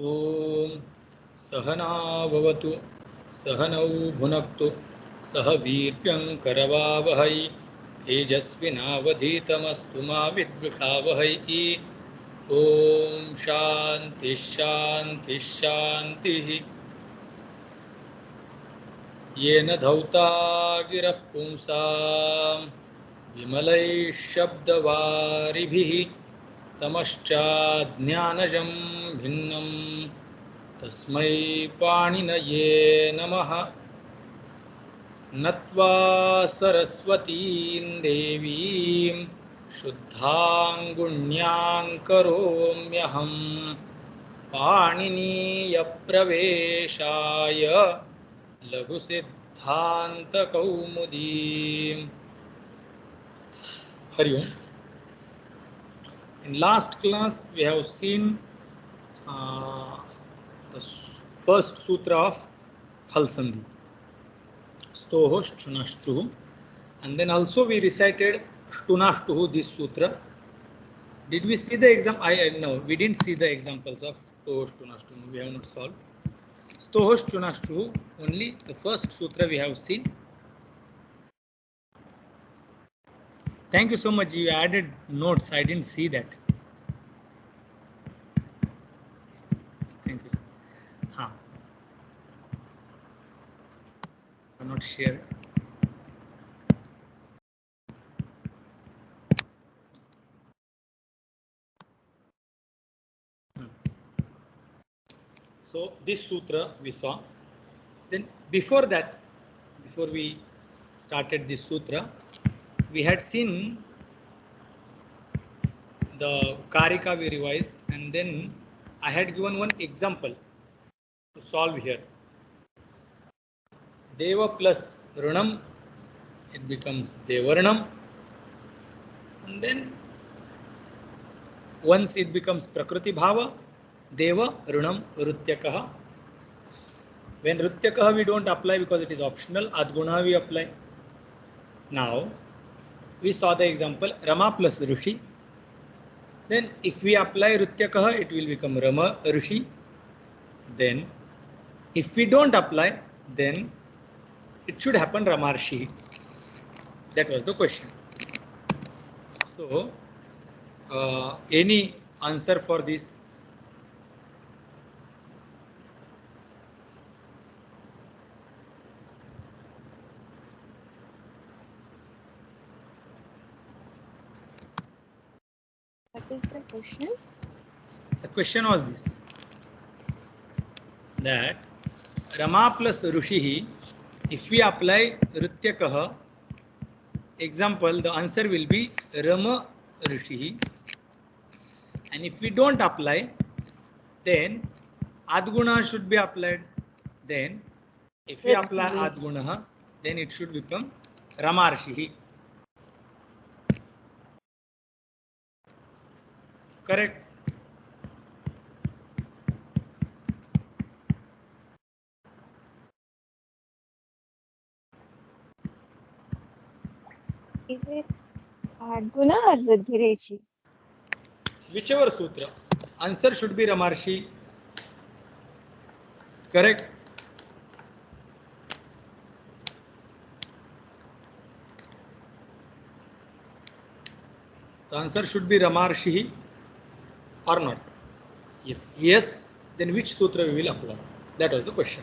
ॐ सहना भवतु सहनौ भुनक्तु सह वीर्यङ्करवावहै तेजस्विनावधीतमस्तु मा विद्विषावहै। ॐ शान्तिः शान्तिः शान्तिः। येन धौता गिरः पुंसां विमलैः शब्दवारिभिः तमश्चाज्ञानजं भिन्नं तस्मै पाणिनये नमः। नत्वा सरस्वतीं देवीं शुद्धां करोम्यहं पाणिनीयप्रवेशाय लघुसिद्धान्तकौमुदीम्। हरि ओम। In last class we have seen the first sutra of Hal Sandhi, Stoho Shtunashtuhu, and then also we recited Shtunashtuhu, this sutra. Did we see the example? No, we didn't see the examples of Stoho Shtunashtuhu. We have not solved. Stoho Shtunashtuhu, only the first sutra we have seen. Thank you so much. You added notes. I didn't see that. Thank you. I'm not sure. So this sutra we saw. Then before that, before we started this sutra, we had seen the Karika we revised, and then I had given one example to solve here. Deva plus Runam, it becomes Devarnam, and then once it becomes Prakriti Bhava, Deva Runam Rutyakaha. When Rutyakaha we don't apply because it is optional, Adguna we apply. Now we saw the example Rama plus Rishi. Then if we apply Rutyakaha, it will become Rama Rishi. Then if we don't apply, then it should happen Ramarshi. That was the question. So any answer for this? What is the question? The question was this, that Rama plus Rushihi, if we apply Rutyakaha, example, the answer will be Rama Rushihi. And if we don't apply, then Adguna should be applied. Then if we apply Adguna, then it should become Ramarshihi. Correct? Is it Adguna or Radhirechi? Whichever sutra. Answer should be Ramarshi. Correct? The answer should be Ramarshi or not. If yes, then which sutra we will apply? That was the question.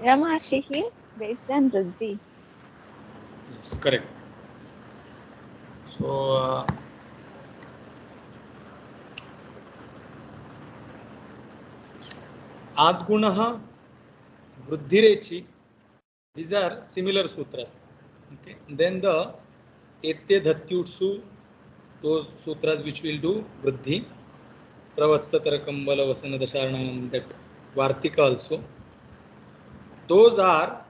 Ramarshi based on Ruddhi. Yes, correct. So Adgunaha, Vruddhirechi, these are similar sutras. Okay. Then the Etye Dhatyutsu, those sutras which will do Vruddhi, Pravatsatara Kambala Vasana Dasharanam, that Vartika also. Those are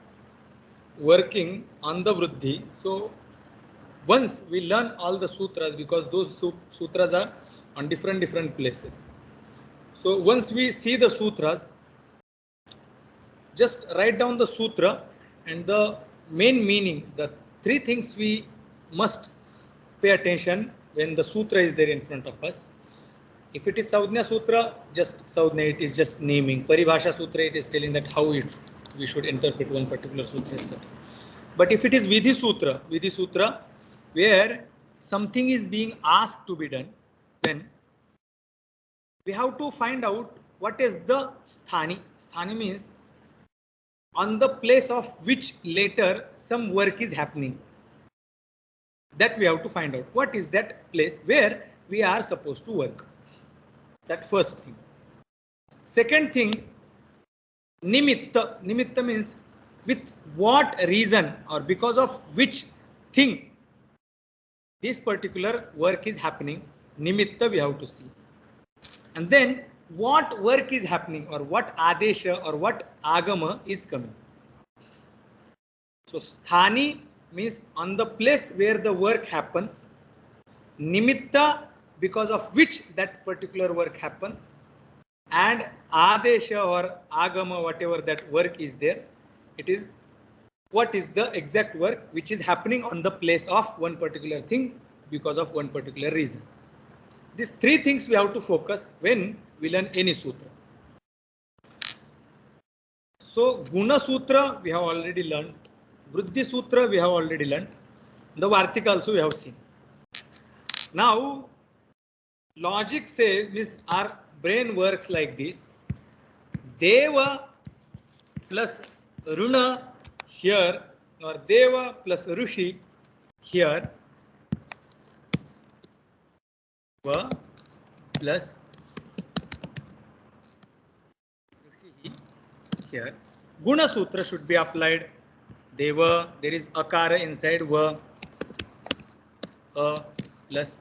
working on the Vruddhi. So once we learn all the sutras, because those sutras are on different places. So once we see the sutras, just write down the sutra and the main meaning, the three things we must pay attention when the sutra is there in front of us. If it is Saudhnya Sutra, just Saudhnya, it is just naming. Paribhasha Sutra, it is telling that how we should interpret one particular sutra, etc. But if it is Vidhi Sutra, where something is being asked to be done, then we have to find out what is the sthani. Sthani means on the place of which later some work is happening. That we have to find out. What is that place where we are supposed to work? That first thing. Second thing, nimitta. Nimitta means with what reason or because of which thing this particular work is happening. Nimitta we have to see. And then what work is happening or what adesha or what agama is coming. So sthani means on the place where the work happens. Nimitta, because of which that particular work happens, and adesha or agama, whatever that work is there, it is what is the exact work which is happening on the place of one particular thing because of one particular reason. These three things we have to focus when we learn any sutra. So Guna Sutra we have already learned, Vriddhi Sutra we have already learned, the Vartika also we have seen. Now logic says this, our brain works like this. Deva plus Runa here, or Deva plus Rushi here, Va plus Rushi here. Guna Sutra should be applied. Deva, there is Akara inside Va, A plus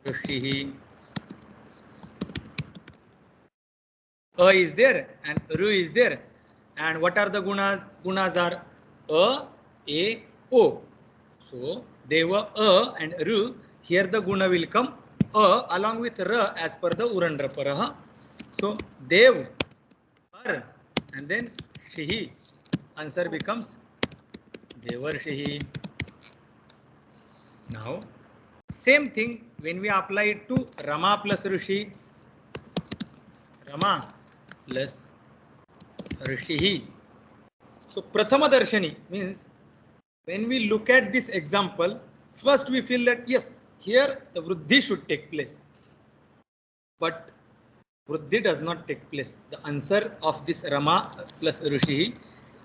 Rushi. A is there and Ru is there. And what are the gunas? Gunas are A, O. So Deva, A and Ru. Here the guna will come A along with Ra as per the Urandra Paraha. So Dev, Ar, and then Shihi. Answer becomes Devar Shihi. Now same thing when we apply it to Rama plus Rishi. Rama plus Rishihi. So Prathama Darshani means when we look at this example, first we feel that yes, here the Vriddhi should take place. But Vriddhi does not take place. The answer of this Rama plus Rishihi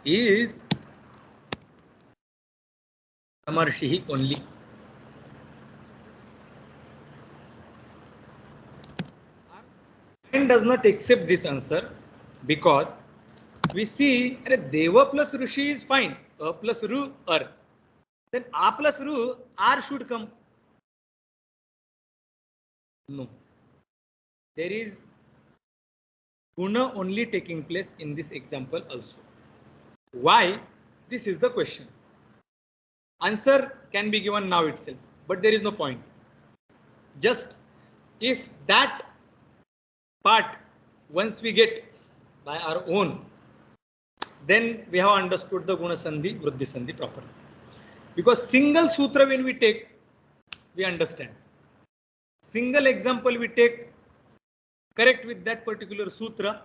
is Ramarshi only. Mind does not accept this answer because we see Deva plus Rishi is fine. A plus Ru, Ar. Then A plus Ru, R should come. No. There is Guna only taking place in this example also. Why? This is the question. Answer can be given now itself, but there is no point. Just if that part, once we get by our own, then we have understood the Guna Sandhi, Vriddhi Sandhi properly. Because single sutra when we take, we understand. Single example we take, correct with that particular sutra,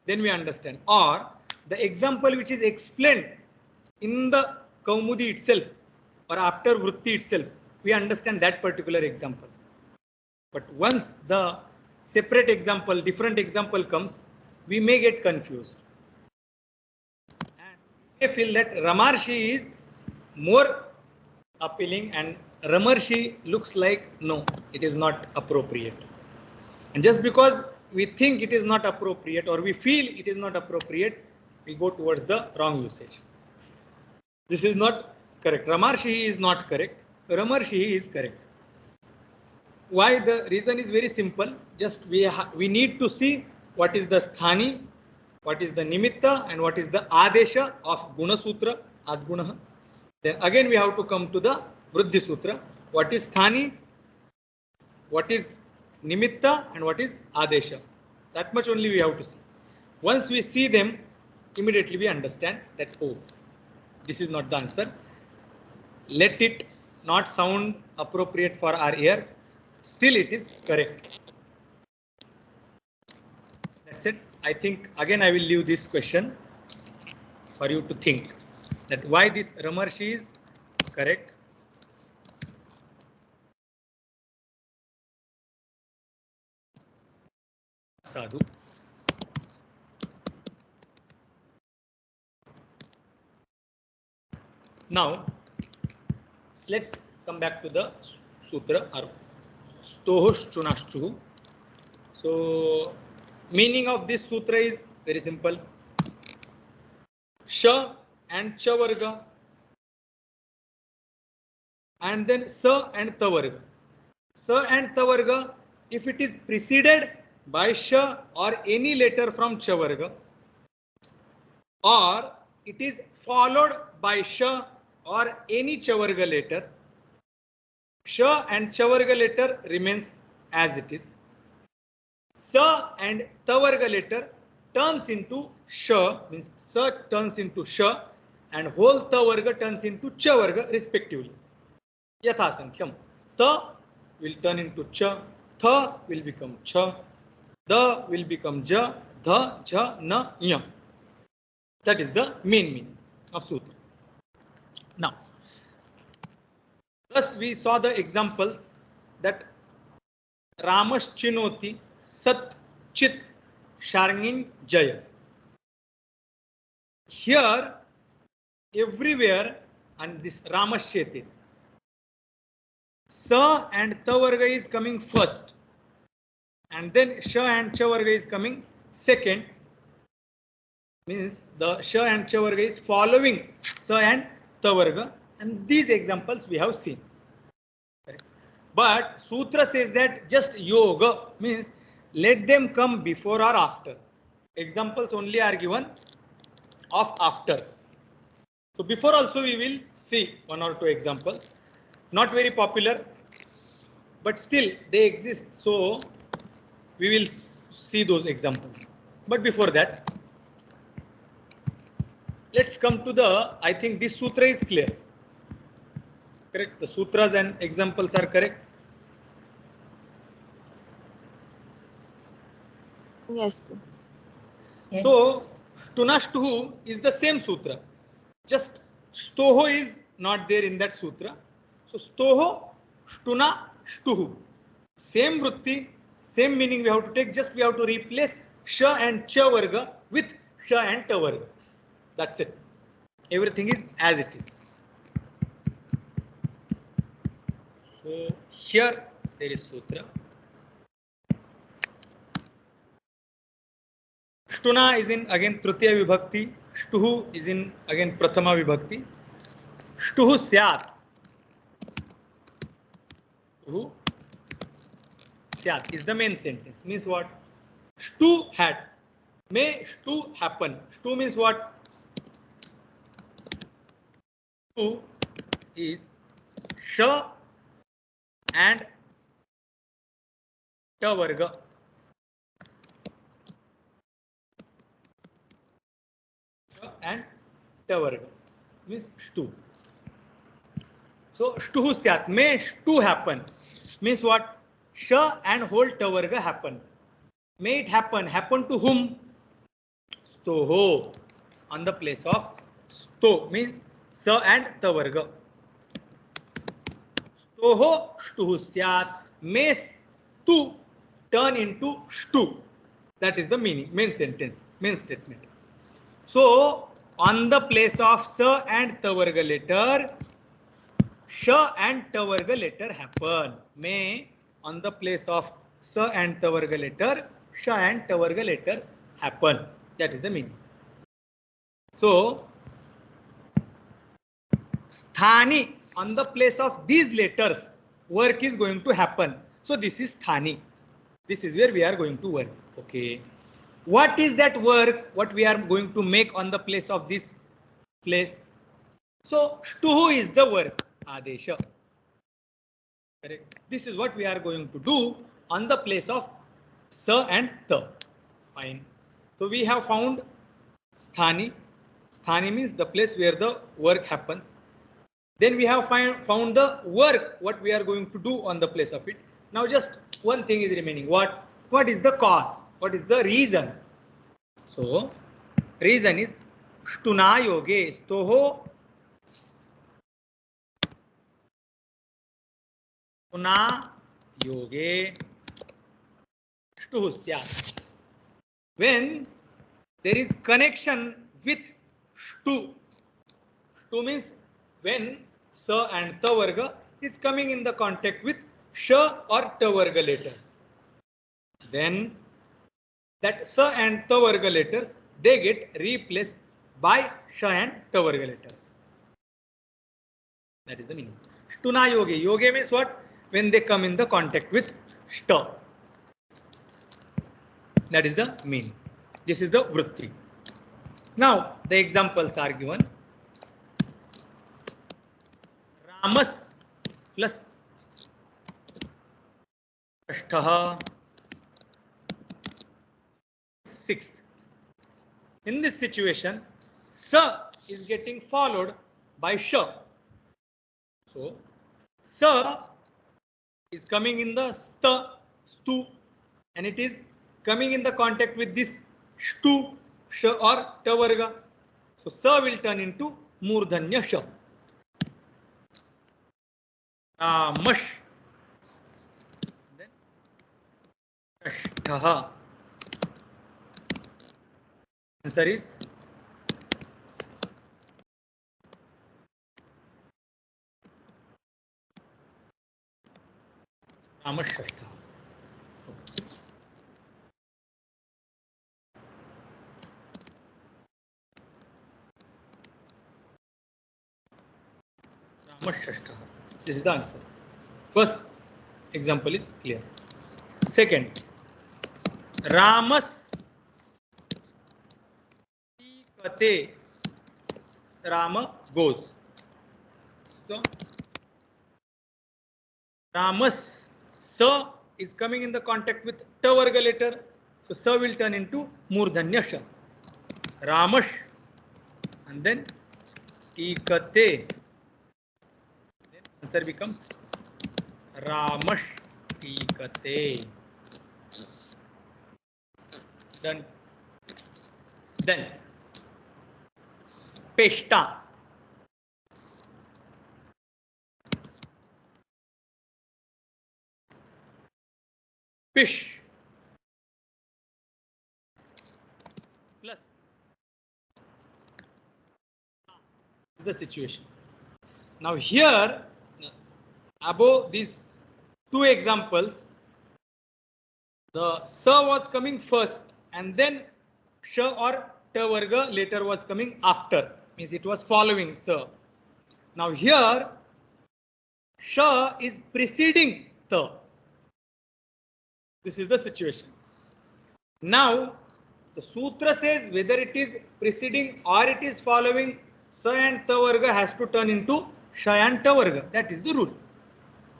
then we understand. Or the example which is explained in the Kaumudi itself or after Vritti itself, we understand that particular example. But once the separate example, different example comes, we may get confused. And we may feel that Ramarshi is more appealing and Ramarshi looks like no, it is not appropriate. And just because we think it is not appropriate or we feel it is not appropriate, we go towards the wrong usage. This is not correct. Ramarshi is not correct. Ramarshi is correct. Why? The reason is very simple. Just we need to see what is the sthani, what is the nimitta, and what is the adesha of Guna Sutra, Adguna. Then again we have to come to the Vriddhi Sutra. What is sthani, what is nimitta, and what is adesha. That much only we have to see. Once we see them, immediately we understand that, oh, this is not the answer. Let it not sound appropriate for our ears. Still it is correct. That's it. I think again I will leave this question for you to think that why this Ramarshi is correct. Sadhu. Now let's come back to the sutra or Stohoshchunashchu. So meaning of this sutra is very simple. Sha and cha varga, and then sa and ta varga. Sa and ta varga, if it is preceded by sha or any letter from cha varga, or it is followed by sha or any cha varga letter, sha and cha varga letter remains as it is. Sa and ta varga letter turns into sha, means sa turns into sha, and whole ta varga turns into cha varga respectively. Yatha sankham. Ta will turn into cha, tha will become cha, da will become ja, dha, ja, na, nya. That is the main meaning of sutra. Now, thus we saw the examples that Ramaschinoti Sat Chit Sharngin Jaya. Here, everywhere, and this Ramashchete, Sa and Ta Varga is coming first, and then Sha and Cha Varga is coming second. Means the Sha and Cha Varga is following Sa and Ta Varga, and these examples we have seen. But Sutra says that just yoga, means let them come before or after. Examples only are given of after. So before also we will see one or two examples. Not very popular, but still they exist. So we will see those examples. But before that, let's come to the, I think this sutra is clear. Correct? The sutras and examples are correct. Yes, sir. Yes. So Shtunashtuhu is the same sutra. Just Stoho is not there in that sutra. So Stoho, Shtuna, Shtuhu. Same vritti, same meaning we have to take. Just we have to replace Sha and Cha Varga with Sha and Ta Varga. That's it. Everything is as it is. So here there is sutra. Shtuna is in again Tritiya Vibhakti. Shtuhu is in again Prathama Vibhakti. Shtuhu Syat. Shtuhu Syat is the main sentence. Means what? Shtu had. May Shtu happen. Shtu means what? Shtu is Sha and Ta Varga. And Ta Varga means Shtu. So Shtuhu Syat. May Shtu happen. Means what? Sha and whole Ta Varga happen. May it happen. Happen to whom? Stoho. On the place of Sto means Sa and Ta Varga. Stoho Shtuhu Syat. May Stu turn into Shtu. That is the meaning, main sentence, main statement. So on the place of Sa and Ta Varga letter, Sha and Ta Varga letter happen. May on the place of Sa and Ta Varga letter, Sha and Ta Varga letter happen. That is the meaning. So Sthani, on the place of these letters, work is going to happen. So this is Sthani. This is where we are going to work. Okay. What is that work? What we are going to make on the place of this place? So Shtuhu is the work. Adesha. Correct. This is what we are going to do on the place of Sa and Ta. Fine. So we have found Sthani. Sthani means the place where the work happens. Then we have found the work, what we are going to do on the place of it. Now just one thing is remaining. What is the cause? What is the reason? So reason is shtuna yoge stoho shtuna yoge shtuh syat. When there is connection with shtu. Shtu means when sa and ta varga is coming in the contact with sh or ta varga letters. Then that sa and ta varga letters, they get replaced by sh and ta varga letters. That is the meaning. Shtuna yoge. Yoge means what? When they come in the contact with sta. That is the meaning. This is the vritti. Now the examples are given. Ramas plus Ashtha, sixth. In this situation, sa is getting followed by sha. So sa is coming in the sta, stu, and it is coming in the contact with this shtu, sh or ta varga. So sa will turn into murdhanya sha. Mash. Then Ashtha. Answer is Ramashashta. Ramashashta. This is the answer. First example is clear. Second, Ramas Kate. Rama goes. So Ramas sa is coming in the contact with ta varga letter. So sa will turn into murdhanya sha. Ramash and then tikate. Then answer becomes Ramash tikate. Done. Then Peshta. Fish plus the situation. Now here above these two examples, the sa was coming first and then sh or ta varga later was coming after, means it was following sa. Now here sh is preceding ta. This is the situation. Now the sutra says whether it is preceding or it is following sa and ta varga has to turn into sh and ta varga. That is the rule.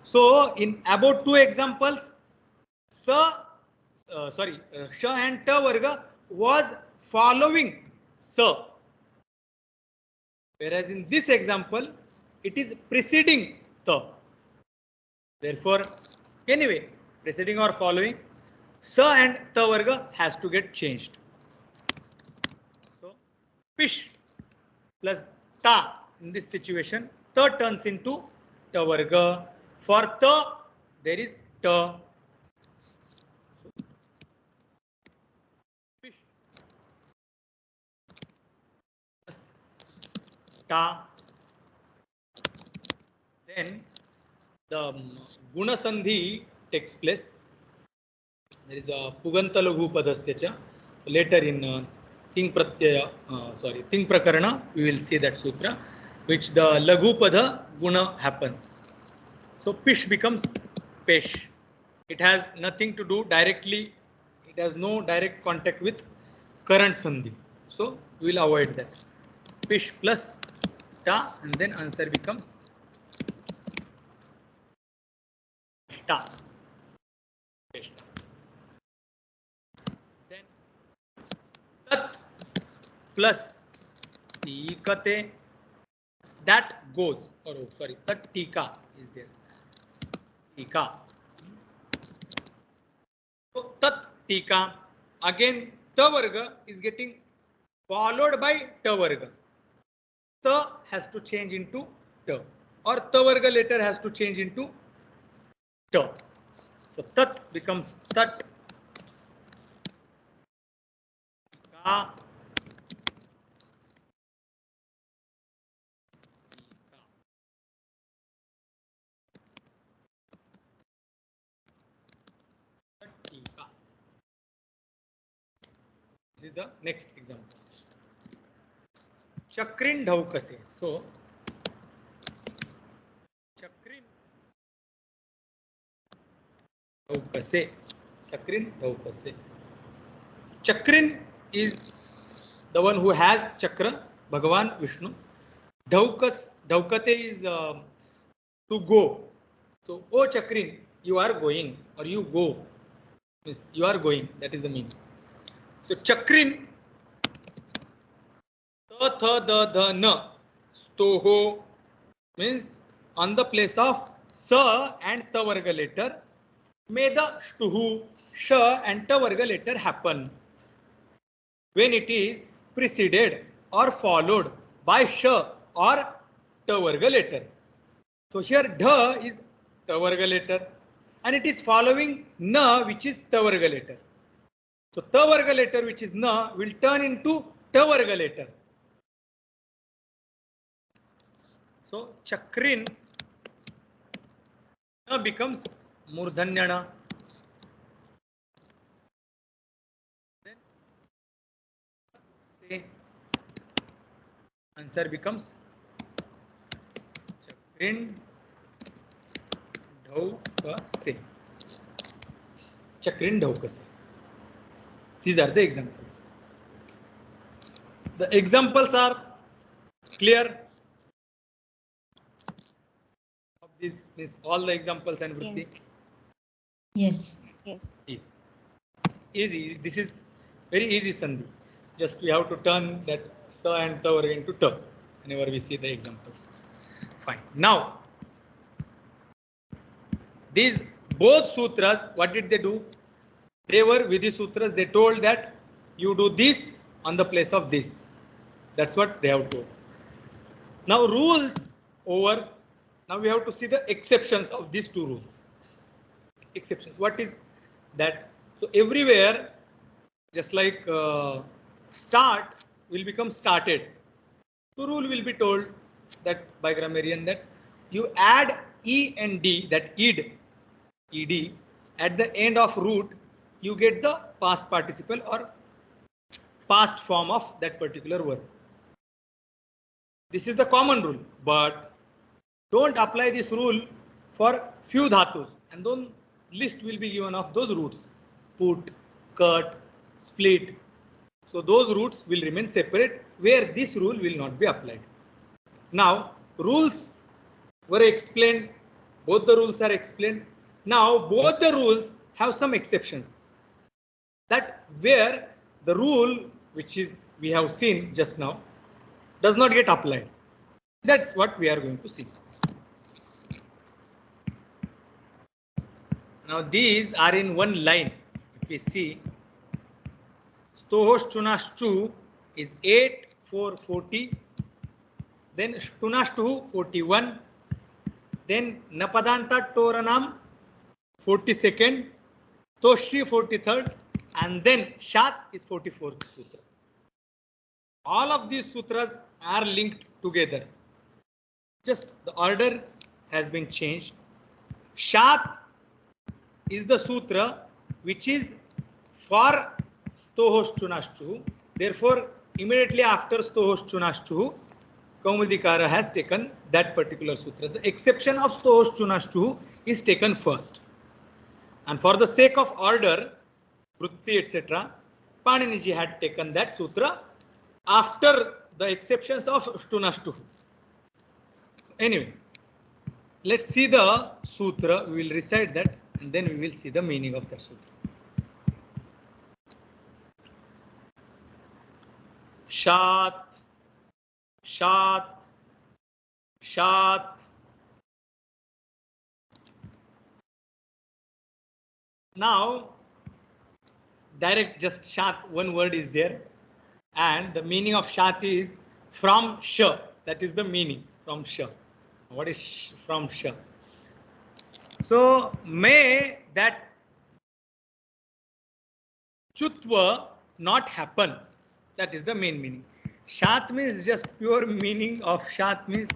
So in about two examples, sa sh and ta varga was following sa, whereas in this example it is preceding ta. Therefore, anyway, preceding or following, sa and ta varga has to get changed. So fish plus ta in this situation, ta turns into ta varga. For ta there is ta. Fish plus ta. Then the guna sandhi takes place. There is a puganta laghu padasya. Later in ting prakarana we will see that sutra, which the laghu pada guna happens. So pish becomes pesh. It has nothing to do directly. It has no direct contact with current sandhi. So we will avoid that. Pish plus ta, and then answer becomes ta. Then tat plus tikate, that goes, or tat tika is there. Tika. tat tika. Again, ta varga is getting followed by ta varga. Ta has to change into ta, or ta varga later has to change into ta. So tat becomes tat ka. Tika. This is the next example. Chakrin dhaukase. So Chakrin dhaukase. Chakrin dhaukase. Chakrin is the one who has chakra, Bhagavan Vishnu. Dhaukate is to go. So, oh Chakrin, you are going, or you go. Means you are going. That is the meaning. So Chakrin, the na, stoho means on the place of sa and ta varga letter, may the shtuhu, sha and ta varga letter happen when it is preceded or followed by sha or ta varga letter. So here dha is ta varga letter and it is following na, which is ta varga letter. So ta varga letter, which is na, will turn into ta varga letter. So Chakrin na becomes Murdhanyana. Then say answer becomes Chakrin Dhaukase. Chakrin Dhaukase. These are the examples. The examples are clear. Of this is all the examples and vritti. Yes. Yes. Yes. Easy. This is very easy sandhi. Just we have to turn that sa and ta varga into ta whenever we see the examples. Fine. Now, these both sutras, what did they do? They were Vidhi sutras. They told that you do this on the place of this. That's what they have told. Now rules over. Now we have to see the exceptions of these two rules. Exceptions. What is that? So everywhere, just like start will become started. So rule will be told that by grammarian that you add e and d, that ed at the end of root, you get the past participle or past form of that particular word. This is the common rule, but don't apply this rule for few dhatus, and then list will be given of those roots: put, cut, split. So those roots will remain separate where this rule will not be applied. Now rules were explained, both the rules are explained. Now both the rules have some exceptions, that where the rule which is we have seen just now does not get applied. That's what we are going to see. Now these are in one line. If we see, Stohosh Chunashchu is 8, 4, 40. Then Shtunashtu 41. Then Napadanta Toranam 42nd. Toshi 43rd. And then Shat is 44th sutra. All of these sutras are linked together. Just the order has been changed. Shat is the sutra which is for Stohosh Chunashchu. Therefore, immediately after Stohosh Chunashchu, Kaumudikara has taken that particular sutra. The exception of Stohosh Chunashchu is taken first. And for the sake of order, Vritti, etc., Paniniji had taken that sutra after the exceptions of Shtunashtu. Anyway, let's see the sutra. We will recite that and then we will see the meaning of the sutra. Shat, Shat, Shat. Now, direct just shat, one word is there, and the meaning of shat is from sh. That is the meaning from sh. What is from sh? So may that chutva not happen. That is the main meaning. Shat means just pure meaning of shat means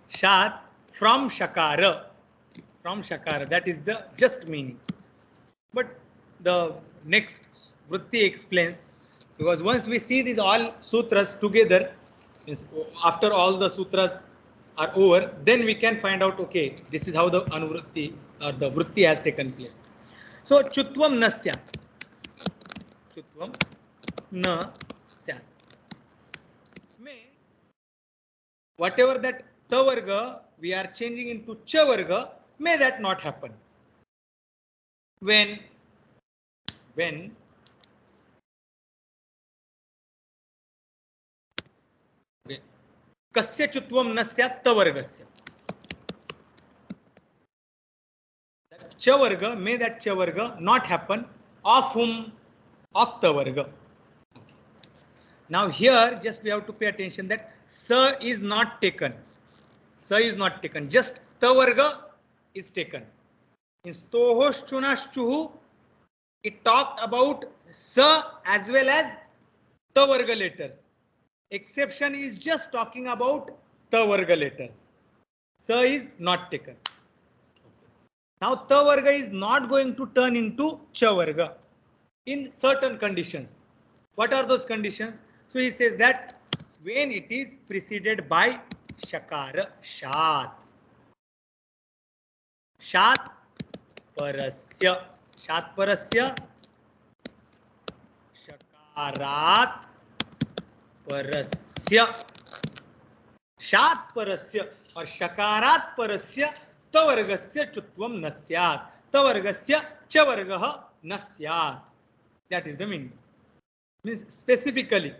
shat from shakara. From shakara. That is the just meaning. But the next vritti explains, because once we see these all sutras together, after all the sutras are over, then we can find out, okay, this is how the anuvritti or the vritti has taken place. So chutvam nasya. Chutvam na syat. May whatever that ta varga we are changing into cha varga, may that not happen. When कस्य चुत्वम न स्यात् त वर्गस्य. च वर्ग, may that च वर्ग not happen of whom? Of ta varga. Now here just we have to pay attention that sa is not taken. Sa is not taken. Just ta varga is taken. In stohoshchunashchuhu, it talked about sa as well as ta varga letters. Exception is just talking about ta varga letters. Sa is not taken. Now ta varga is not going to turn into cha varga in certain conditions. What are those conditions? So he says that when it is preceded by shakara, shat. Shat parasya. Shat parasya. Shakarat parasya. Shat parasya or shakarat parasya ta vargasya chutvam na syat. Ta vargasya cha vargah na syat. That is the meaning. Means specifically,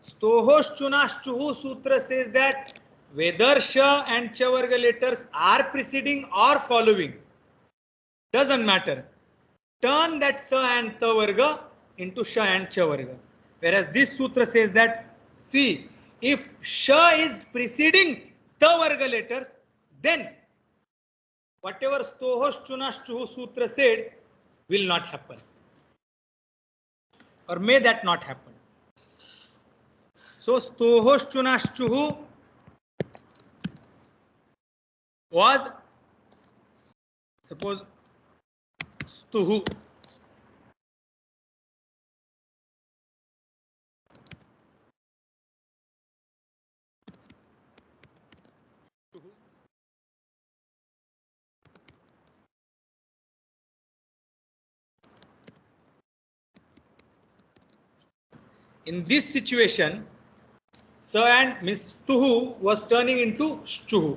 stohoshchunashchuhu sutra says that whether sha and cha varga letters are preceding or following, doesn't matter. Turn that sa and ta varga into sha and cha varga. Whereas this sutra says that, see, if sha is preceding ta varga letters, then whatever stohoshchunashchuhu sutra said will not happen. Or may that not happen. So stohoshchunashchuhu was, suppose, stuhu. In this situation, sa and Miss Tuhu was turning into Shtuhu.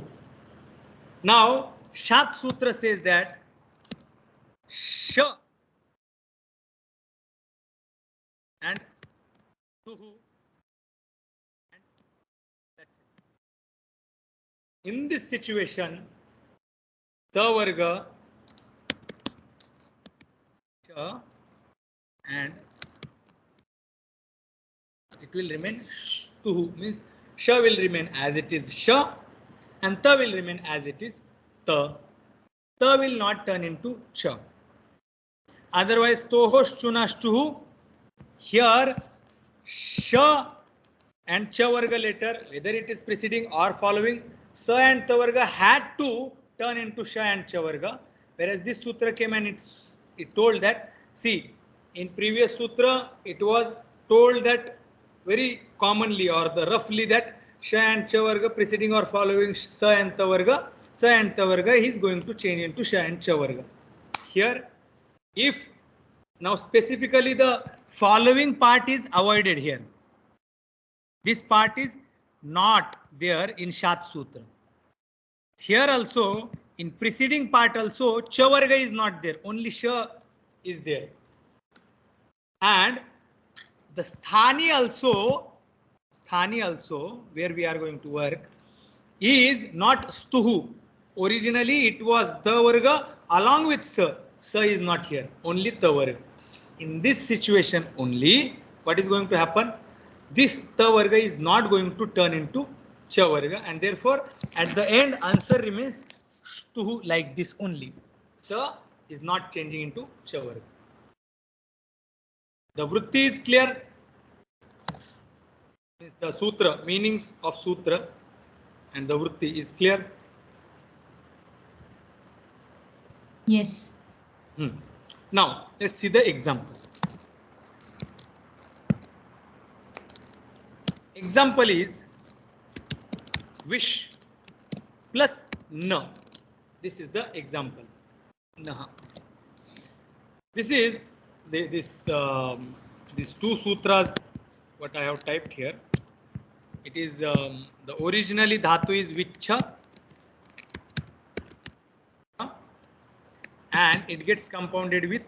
Now, Shat Sutra says that Sh and Tuhu, and that's it. In this situation, Ta Varga, Sh and it will remain Shtuhu, means Sh will remain as it is Sh and Ta will remain as it is Ta. Ta will not turn into Cha. Otherwise, Tohoshchunashchuhu, here Sh and Cha Varga letter, whether it is preceding or following, Sa and Ta Varga had to turn into Sha and Cha Varga. Whereas this sutra came and it told that, see, in previous sutra, it was told that very commonly or the roughly that Sha and Cha Varga preceding or following Sa and Ta Varga, he is going to change into Sha and Cha Varga. Here, if now specifically the following part is avoided here. This part is not there in Shat Sutra. Here also, in preceding part also, Cha Varga is not there, only Sha is there. And the Sthani also, where we are going to work, is not Stuhu. Originally it was Ta Varga along with Sa. sa is not here, only ta varga. In this situation only, what is going to happen? This ta varga is not going to turn into cha varga, and therefore at the end answer remains stu like this only. Ta is not changing into cha varga. The vritti is clear. The sutra, meanings of sutra and the vritti is clear. Yes. Now let's see the example. Example is wish plus na. This is the example. Nah. This is these two sutras. What I have typed here. It is the originally dhatu is vichha, and it gets compounded with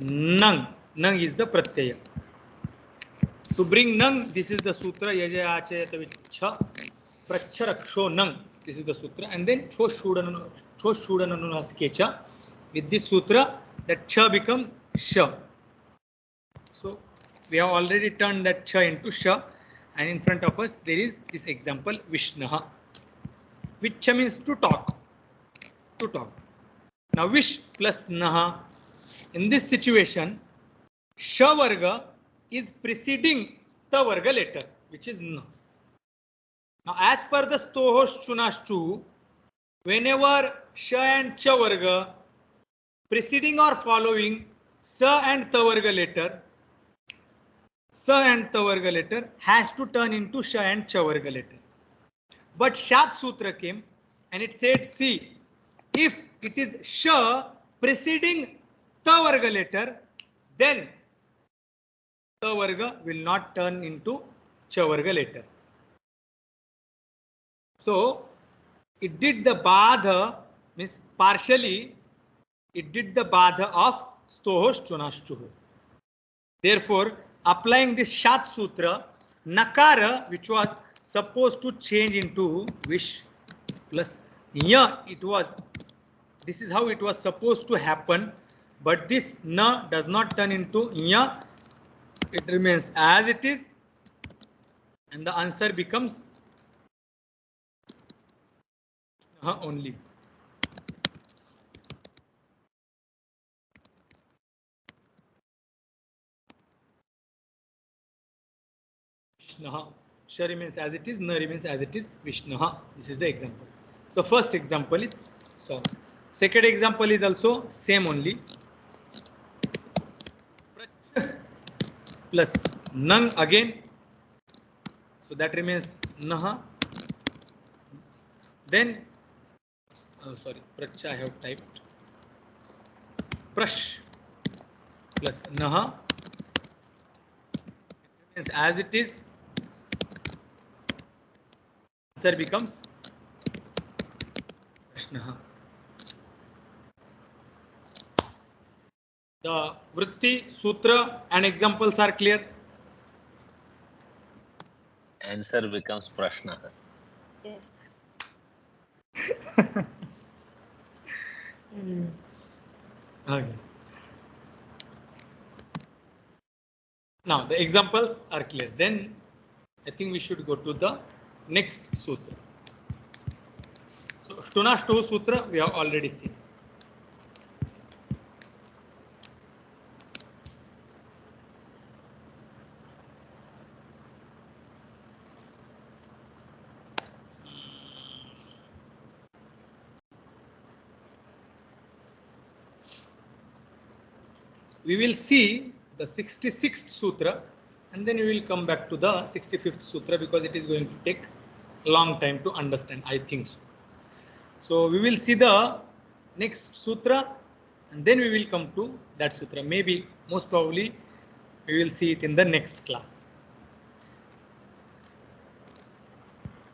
nang. Nang is the pratyaya. To bring nang, this is the sutra yajaya achayata vichha pracharaksho nang. This is the sutra, and then choshudananunaskecha. With this sutra, that cha becomes sha. So we have already turned that cha into sha, and in front of us there is this example Vishnaha. Vichha means to talk. To talk. Now wish plus naha. In this situation, sha varga is preceding ta varga letter, which is na. Now as per the stohosh chunashchu, whenever sha and cha varga preceding or following sa and ta varga letter, sa and ta varga letter has to turn into sha and cha varga letter. But Shat Sutra came and it said, see, if it is sha preceding ta varga letter, then ta varga will not turn into cha varga letter. So it did the badha, means partially it did the badha of stohosh chunashchuhu. Therefore, applying this Shat Sutra, nakara, which was supposed to change into wish plus nya, this is how it was supposed to happen, but this na does not turn into nya. It remains as it is, and the answer becomes only. Vishnaha. Sha remains as it is, na remains as it is, Vishnaha. This is the example. So first example is solved. Second example is also same only. Plus nang again. So that remains naha. Then, sorry, pracha I have typed. Prash plus naha. It remains as it is. Answer becomes prashnaha. The vritti, sutra and examples are clear. Answer becomes prashna. Yes. Okay. Now the examples are clear. Then I think we should go to the next sutra. So Shtunashtu Sutra we have already seen. We will see the 66th Sutra and then we will come back to the 65th Sutra because it is going to take a long time to understand, I think so. So we will see the next Sutra and then we will come to that Sutra. Maybe, most probably, we will see it in the next class.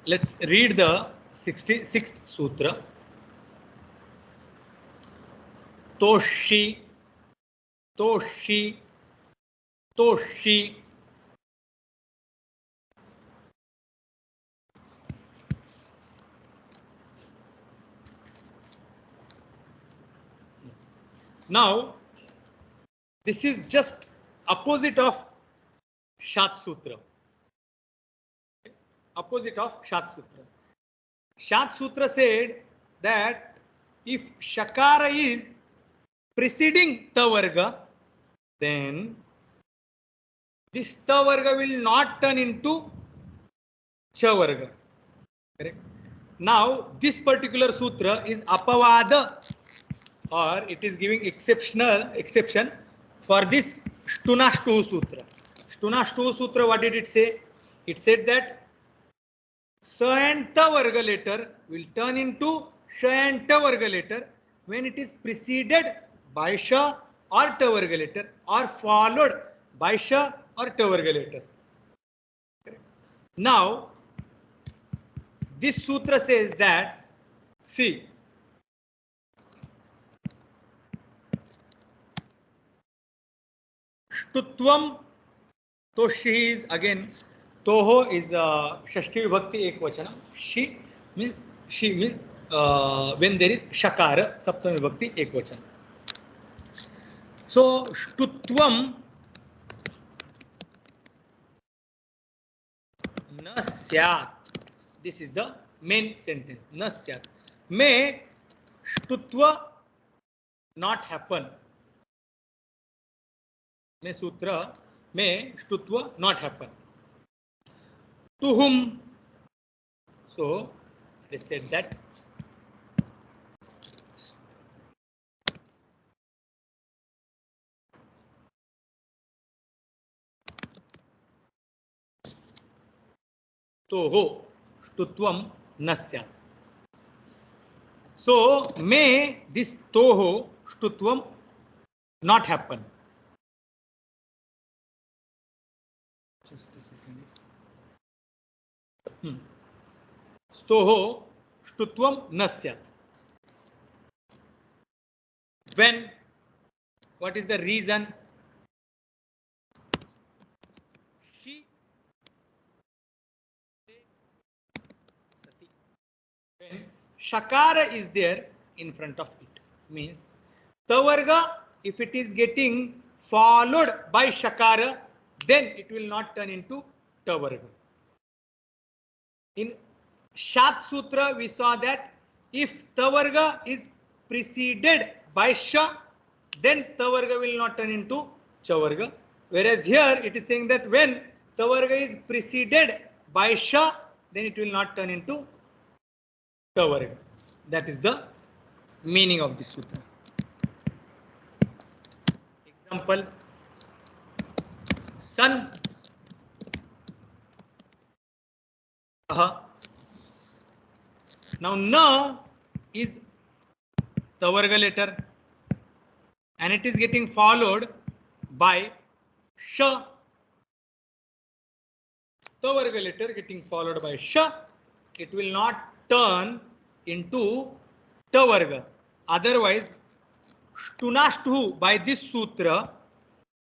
Let's read the 66th Sutra. Toshi, Toshi, Toshi. Now, this is just opposite of Shat Sutra. Opposite of Shat Sutra. Shat Sutra said that if Shakara is preceding Ta Varga, then this Ta Varga will not turn into Cha Varga. Correct? Now, this particular sutra is Apavada, or it is giving exception for this Stunashtu Sutra. Stunashtu Sutra, what did it say? It said that Sa and Ta Varga letter will turn into Sha and Ta Varga letter when it is preceded by Sha or Ta Varga letter or followed by Sha or Ta Varga letter. Now, this sutra says that, see, Shtutvam, so she is again, Toho is Shashti Vibhakti Ekvachana. She means when there is Shakara, Saptami Vibhakti Ekvachana. So, Shtutvam na syat. This is the main sentence. Na syat. May Shtutva not happen. May sutra, may Shtutva not happen. To whom? So, it is said that Toho Shtutvam Nasyat. So, may this Toho Shtutvam not happen. Just a second. Toho Shtutvam Nasyat. When? What is the reason? She when Shakara is there in front of it, means Tavarga, if it is getting followed by Shakara, then it will not turn into Tavarga. In Shat Sutra, we saw that if Tavarga is preceded by Sha, then Tavarga will not turn into Chavarga. Whereas here it is saying that when Tavarga is preceded by Sha, then it will not turn into Tavarga. That is the meaning of this sutra. Example, San. Now, Na is Tavarga letter and it is getting followed by Sha. Tavarga letter getting followed by Sha, it will not turn into Tavarga. Otherwise, Shtunashtu by this sutra,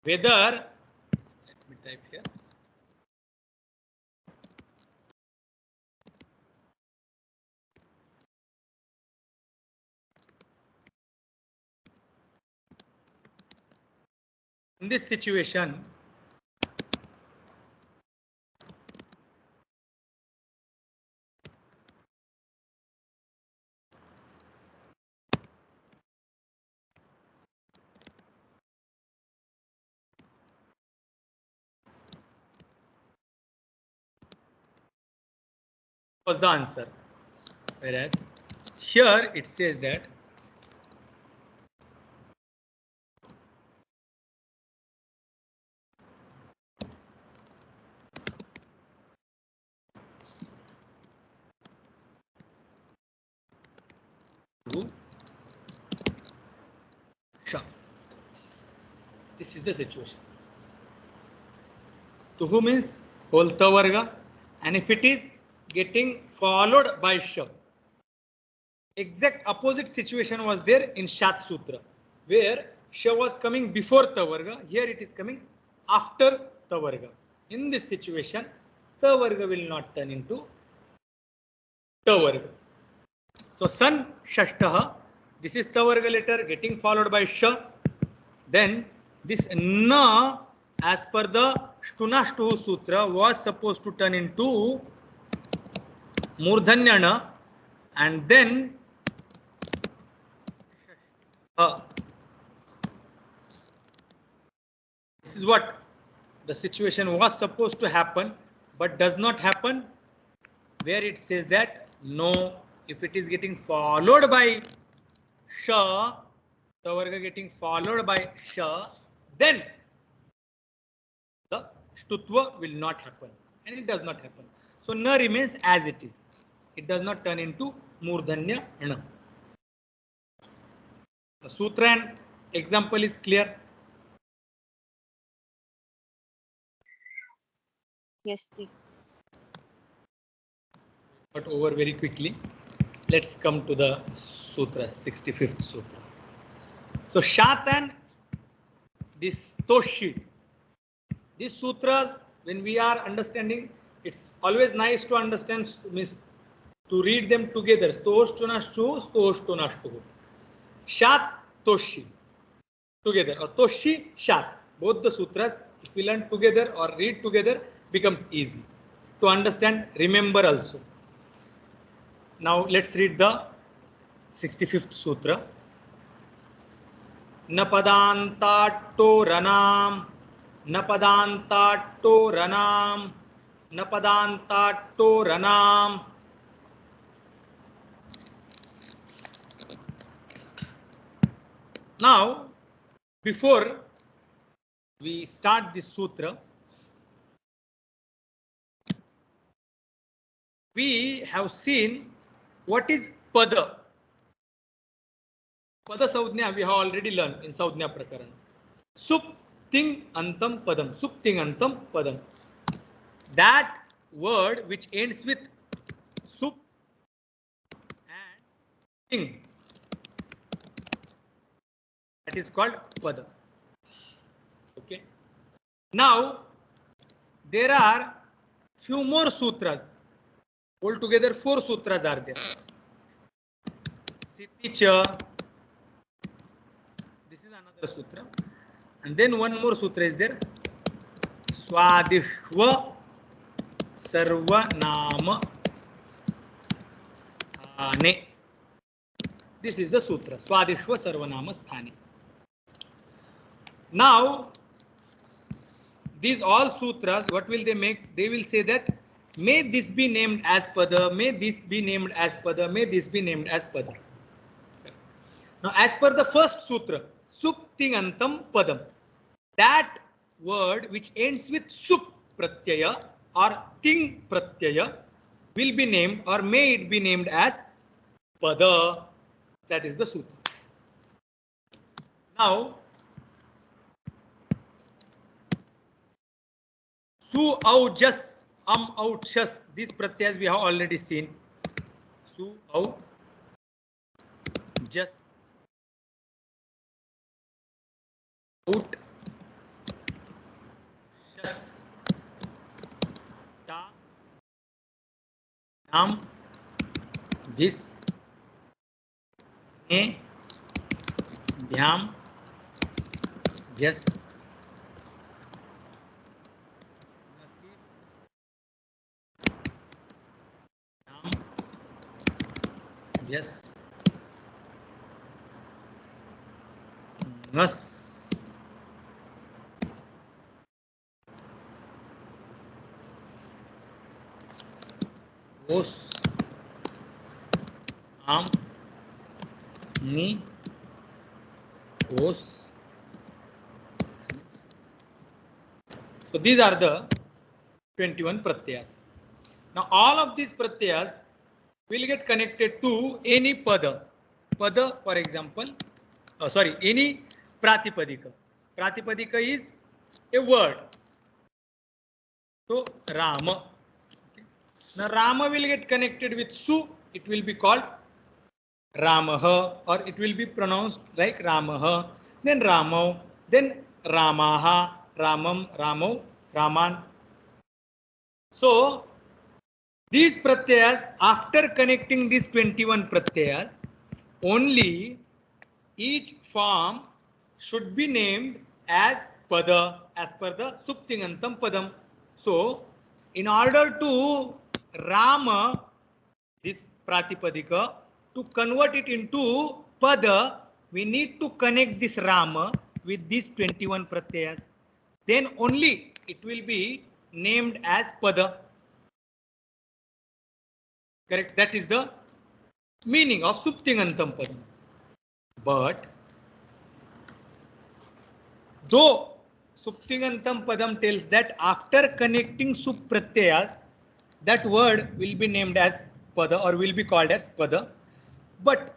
whether, let me type here. In this situation, was the answer. Whereas here it says that Sha. This is the situation. To whom is whole Tavarga, and if it is getting followed by Sha. Exact opposite situation was there in Shat Sutra, where Sha was coming before Tavarga. Here it is coming after Tavarga. In this situation, Tavarga will not turn into Tavarga. So, San Shashtaha, this is Tavarga letter getting followed by Sha. then this na as per the Shtunashtu Sutra was supposed to turn into Murdhanya na, and then this is what the situation was supposed to happen, but does not happen, where it says that no, if it is getting followed by sha, the varga getting followed by sha, then the shtutva will not happen, and it does not happen. So na remains as it is. It does not turn into murdhanya na. The sutra and example is clear. Yes, ji. But over very quickly. Let's come to the sutra, 65th sutra. So Shatan, this Toshi, these sutras, when we are understanding, it's always nice to understand, means to read them together. Stoshtunashtu, Stoshtunashtu. Shat, Toshi, together, or Toshi, Shat. Both the sutras, if we learn together or read together, becomes easy to understand, remember also. Now let's read the 65th sutra. Napadantatto ranam, napadantatto ranam, napadantatto ranam. Now, before we start this sutra, we have seen what is pada. Pada Saudhnya we have already learned in Saudhnya Prakaran. Supting antam padam. Supting antam padam. That word which ends with sup and ting, that is called pada. Okay. Now there are few more sutras. Altogether 4 sutras are there. Siticha. This is another sutra. And then one more sutra is there. Swadishwa Sarvanama Sthane. This is the sutra. Swadishwa Sarvanama Sthane. Now, these all sutras, what will they make? They will say that may this be named as pada, may this be named as pada, may this be named as pada. Now, as per the first sutra, suptingantam padam, that word which ends with sup pratyaya or ting pratyaya will be named, or may it be named as pada. That is the sutra. Now, su au jas au chas, these pratyas we have already seen. Su au jas out shas ta nam this ne bhyam bhyas nasib nam bhyas nas os am ni os. So these are the 21 pratyas. Now all of these pratyas will get connected to any pada. Pada, for example, any pratipadika. Pratipadika is a word. So Rama. Okay. Now Rama will get connected with su. It will be called Ramaha, or it will be pronounced like Ramaha. Then Ramo. Then Ramaha. Ramam. Ramo. Raman. So these pratyas, after connecting these 21 pratyas, only each form should be named as pada as per the Suptingantam Padam. So, in order to Rama, this Pratipadika, to convert it into pada, we need to connect this Rama with these 21 pratyayas. Then only it will be named as pada. Correct? That is the meaning of Suptingantam Padam. But though Suptingantam Padam tells that after connecting Sup pratyayas, that word will be named as pada or will be called as pada. But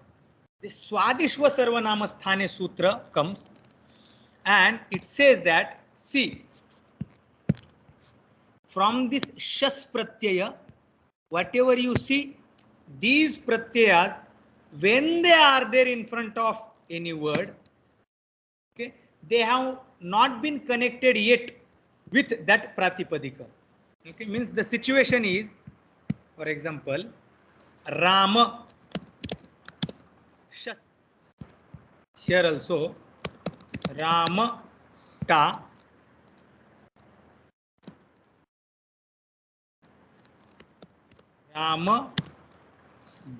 the Swadishva Sarvanama Sthane Sutra comes and it says that, see, from this Shas Pratyaya, whatever you see, these Pratyayas, when they are there in front of any word, okay, they have not been connected yet with that Pratipadika. Okay, means the situation is, for example, Rama, Shas. Here also, Rama, Ta, Rama,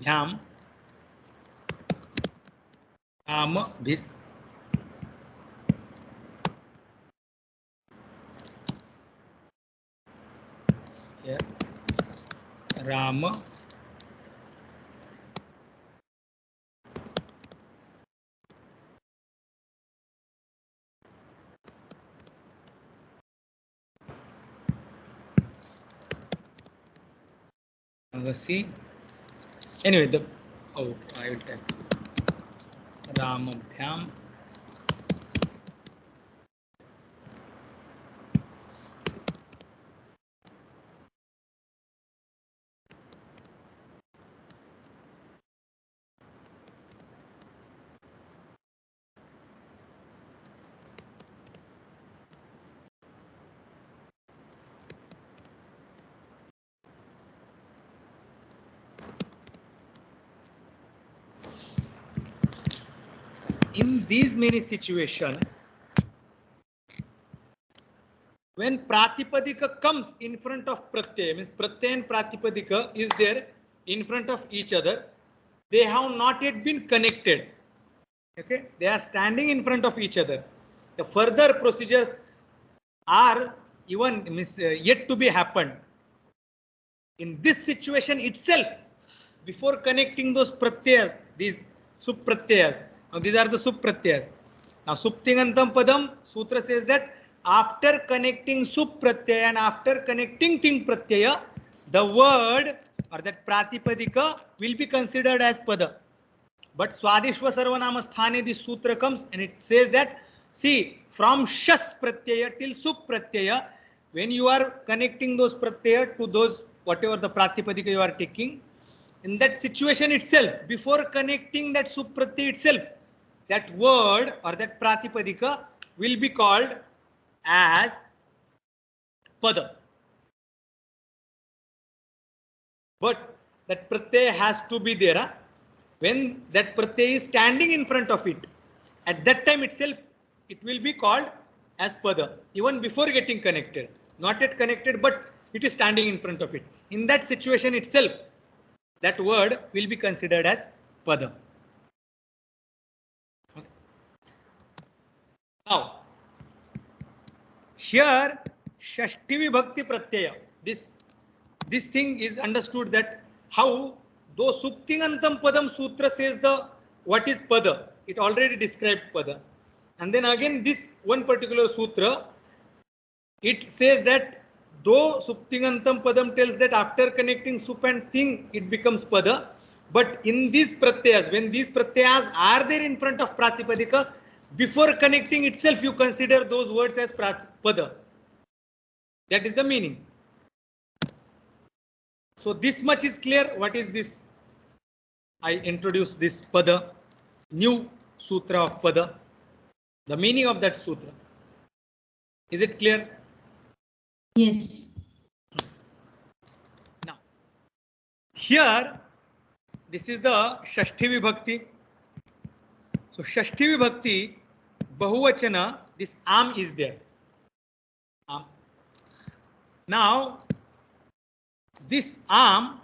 Bhyam, Rama, Bhis. Here, Rama, see. Anyway, the I will tell. Rama, Bhyam. In these many situations, when Pratipadika comes in front of Pratyaya, means Pratyaya and Pratipadika is there in front of each other, they have not yet been connected. Okay, they are standing in front of each other. The further procedures are even yet to be happened. In this situation itself, before connecting those pratyayas, these supratyayas, now these are the supratyayas. Now Suptingantam Padam, Sutra says that after connecting supratyaya and after connecting ting pratyaya, the word or that pratipadika will be considered as pada. But Swadishva Sarvanama Sthane, this sutra comes and it says that, see, from Shas Pratyaya till Sup Pratyaya, when you are connecting those Pratyaya to those, whatever the Pratipadika you are taking, in that situation itself, before connecting that Sup Pratyaya itself, that word or that Pratipadika will be called as Pada. But that Pratyaya has to be there. Huh? When that pratyaya is standing in front of it, at that time itself, it will be called as pada, even before getting connected. Not yet connected, but it is standing in front of it. In that situation itself, that word will be considered as pada. Okay. Now, here, Shashti Vibhakti Pratyaya, this thing is understood that how though Suptingantam Padam Sutra says the what is pada, it already described pada. And then again this one particular sutra, it says that though Suptingantam Padam tells that after connecting sup and thing, it becomes pada. But in these pratyayas, when these pratyayas are there in front of Pratipadika, before connecting itself, you consider those words as pada. That is the meaning. So this much is clear. What is this? I introduced this pada, new sutra of pada, the meaning of that sutra. Is it clear? Yes. Now, here, this is the Shashti Vibhakti. So Shashti Vibhakti, Bahuvachana, this am is there. Am. Now, this am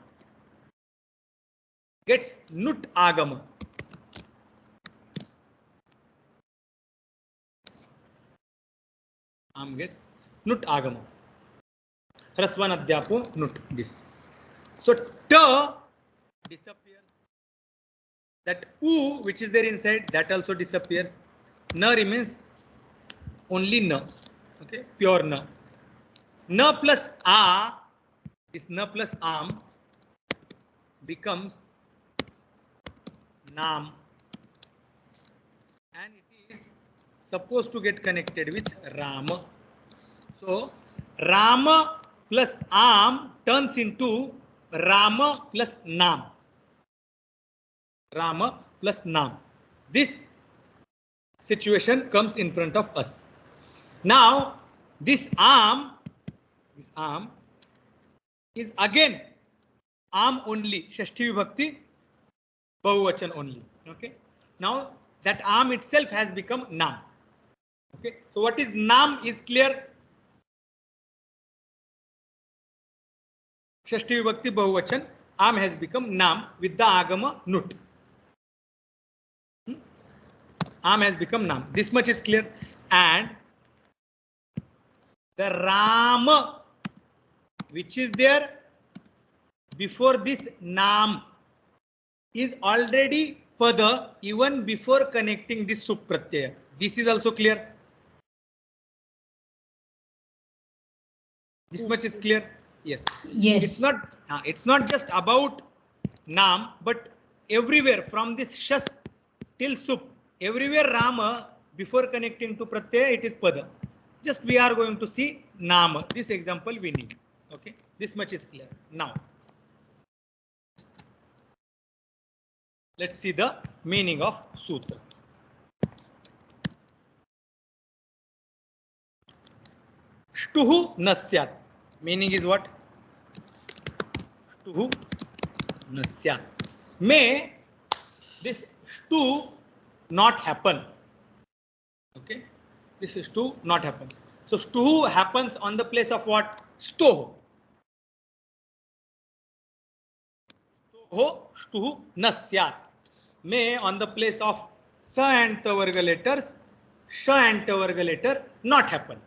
gets nut agama. Am gets nut agama. Hrasvan adhyapo nut. This. So ta disappears. That u which is there inside, that also disappears. Na remains only na. Okay, pure na. Na plus a, this na plus am becomes nam, and it is supposed to get connected with Rama. So Rama plus am turns into Rama plus nam. Rama plus nam. This situation comes in front of us. Now this am is again am only, Shashti Vibhakti, Bahuvachan only. Okay. Now that am itself has become nam. Okay. So what is nam is clear. Shashti Vibhakti Bahuvachan, am has become nam with the agama nut. Am has become nam. This much is clear. And the Rama which is there before this nam is already pada even before connecting this supratyaya. This is also clear. This much is clear. Yes. Yes. It's not just about nam, but everywhere from this shas till sup, everywhere Rama before connecting to pratyaya it is pada. Just we are going to see nama. This example we need. Okay. This much is clear. Now let's see the meaning of sutra. Shtuhu nasyat. Meaning is what? Shtuhu nasyat. May this shtu not happen. Okay. This is to not happen. So shtuhu happens on the place of what? Stoho. Stoho shtuhu nasyat. May on the place of sa and ta varga letters, sha and ta varga letter not happen.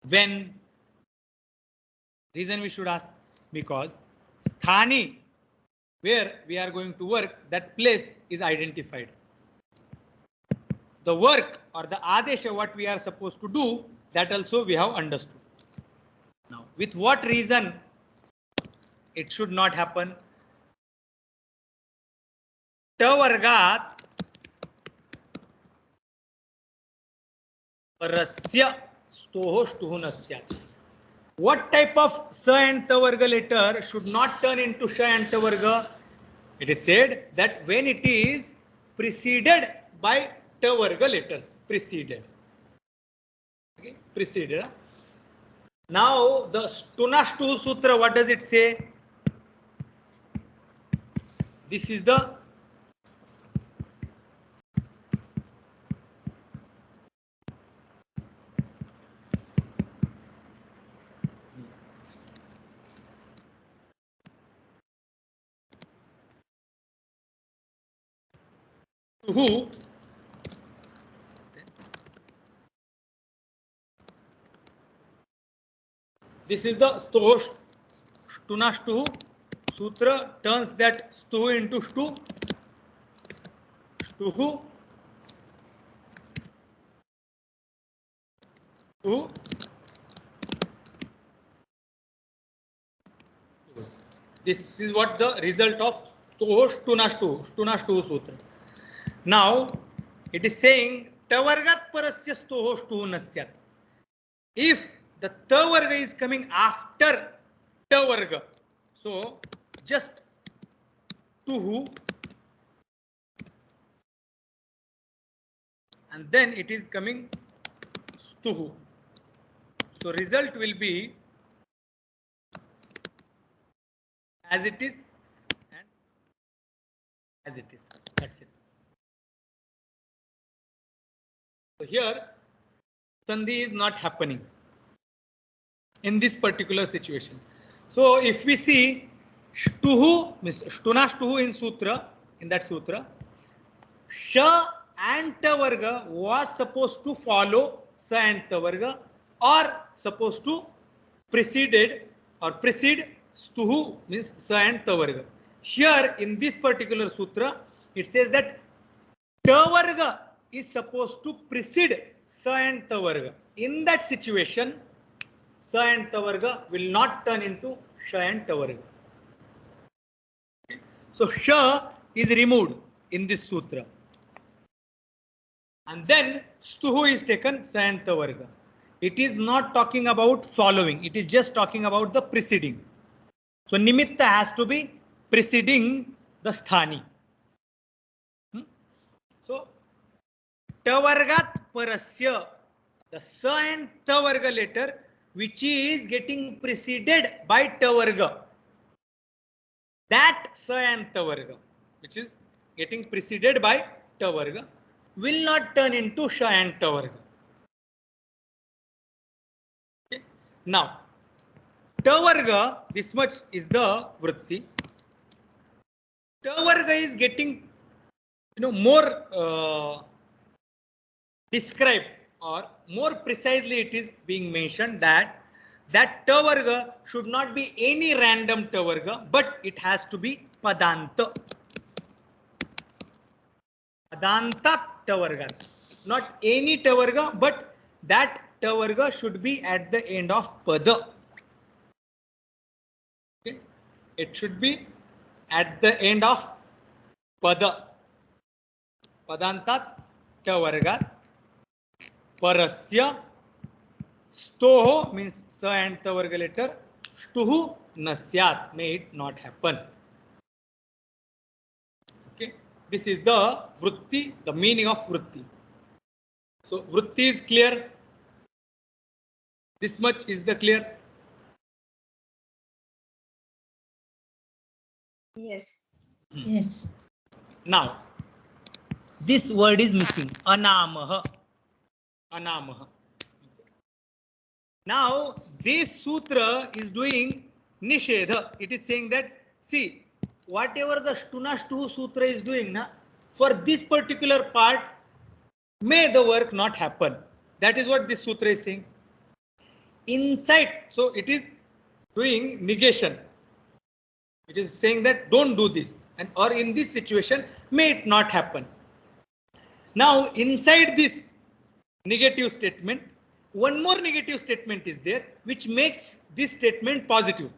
When? Reason we should ask, because sthani, where we are going to work, that place is identified. The work or the adesha what we are supposed to do, that also we have understood. Now with what reason it should not happen? Ta vargat parasya stoho shtuhu nasyat. What type of sa and ta varga letter should not turn into sha and ta varga? It is said that when it is preceded by ta varga letters. Preceded. Okay. Preceded. Now the Stunashtu Sutra, what does it say? This is the who this is the Stunashtu Sutra turns that stu into shtu. Shtuhu. Shtu. This is what the result of Stunashtu Sutra. Now it is saying tavargat parasya stoho shtuhu nasyat. If the ta varga is coming after ta varga, so just tuhu and then it is coming stuhu. So result will be as it is and as it is. That's it. So here sandhi is not happening in this particular situation. So if we see shtuhu means shtuna shtuhu in sutra, in that sutra, sha and ta varga was supposed to follow sa and ta varga, or supposed to preceded or precede stuhu means sa and ta varga. Here in this particular sutra it says that ta varga is supposed to precede sa and ta varga. In that situation sa and ta varga will not turn into sha and ta varga. So sha is removed in this sutra. And then stuhu is taken sa and ta varga. It is not talking about following. It is just talking about the preceding. So nimitta has to be preceding the sthani. So ta vargat parasya, the sa and ta varga letter which is getting preceded by ta varga. That sa and ta varga which is getting preceded by ta varga will not turn into sha and ta varga. Okay. Now ta varga, this much is the vritti. Ta varga is getting more described, or more precisely it is being mentioned that ta varga should not be any random ta varga, but it has to be padanta. Padanta ta varga, not any ta varga, but that ta varga should be at the end of pada. Okay. It should be at the end of pada. Padantat ta vargat parasya stoho means sa and ta varga letter, shtuhu nasyat, may it not happen. Okay, this is the vritti, the meaning of vritti. So vritti is clear. This much is the clear. Yes. Yes. Now this word is missing, anamaha. Anamaha. Now this sutra is doing nishedha. It is saying that, see, whatever the shtuna shtu sutra is doing, na, for this particular part may the work not happen. That is what this sutra is saying. Inside, so it is doing negation. It is saying that don't do this, and or in this situation may it not happen. Now inside this negative statement, one more negative statement is there which makes this statement positive.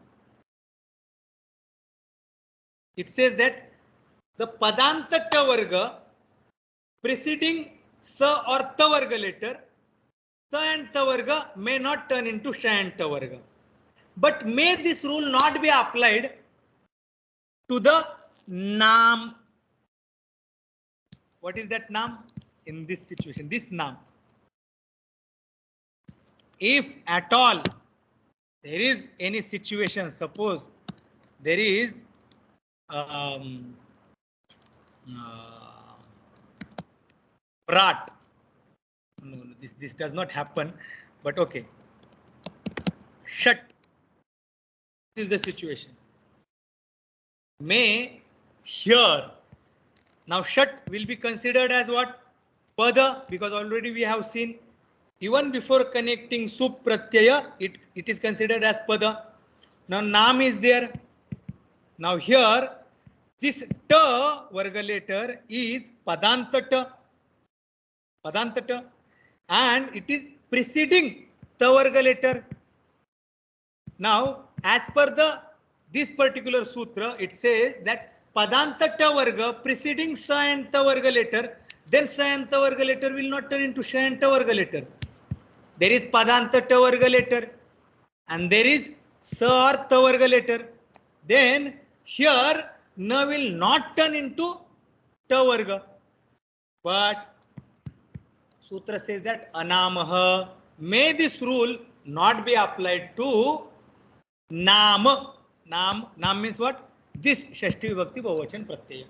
It says that the padanta ta varga preceding sa or ta varga letter, sa and ta varga may not turn into sha and ta varga. But may this rule not be applied to the naam. What is that naam? In this situation, this naam. If at all there is any situation, suppose there is prat. No, this does not happen, but okay. Shat. This is the situation. May here. Now shat will be considered as what? Pada, because already we have seen even before connecting sup pratyaya, it is considered as pada. Now naam is there. Now here this ta varga letter is padanta ta. Padanta ta, and it is preceding ta varga letter. Now as per this particular sutra, it says that padanta ta varga preceding sa and ta varga letter, then sa and ta varga letter will not turn into sha and ta varga letter. There is padanta ta varga letter and there is sa or ta varga letter. Then here na will not turn into ta varga. But sutra says that anamaha, may this rule not be applied to naam. Naam means what? This Shashti Vibhakti Bahuvachan Pratyaya.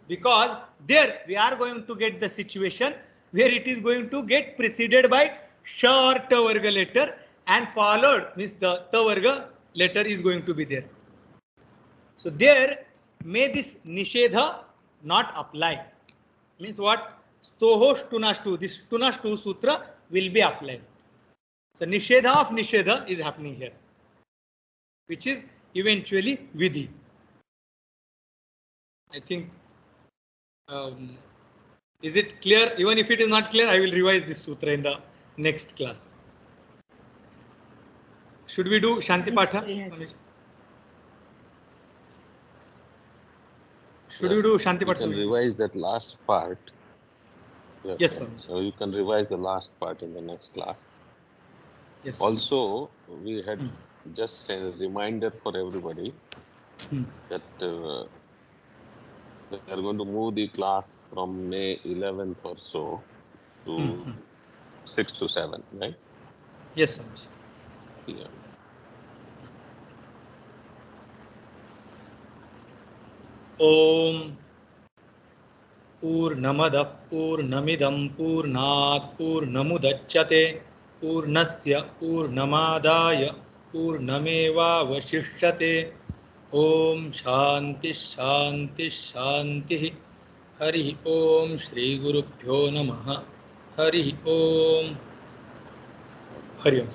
Because there we are going to get the situation where it is going to get preceded by sha or ta varga letter and followed means the ta varga letter is going to be there. So there may this nishedha not apply. Means what? Stoho shtunashtu. This shtunashtu sutra will be applied. So nishedha of nishedha is happening here, which is eventually vidhi. I think. Is it clear? Even if it is not clear, I will revise this sutra in the next class. Should we do Shanti Patha? Should we do Shanti Patha? You can revise that last part. Yes, sir. So you can revise the last part in the next class. Yes. Also, we had just a reminder for everybody that we are going to move the class from May 11th or so to 6 to 7, right? Yes, sir. Yeah. Om Purnamada Purnamidam Purnat Purnamudachyate Purnasya Purnamadaya Purnameva Vashishyate. Om Shanti Shanti Shanti. Hari Om Shri Guru Pyo Namaha. Hari Om. Hari Om.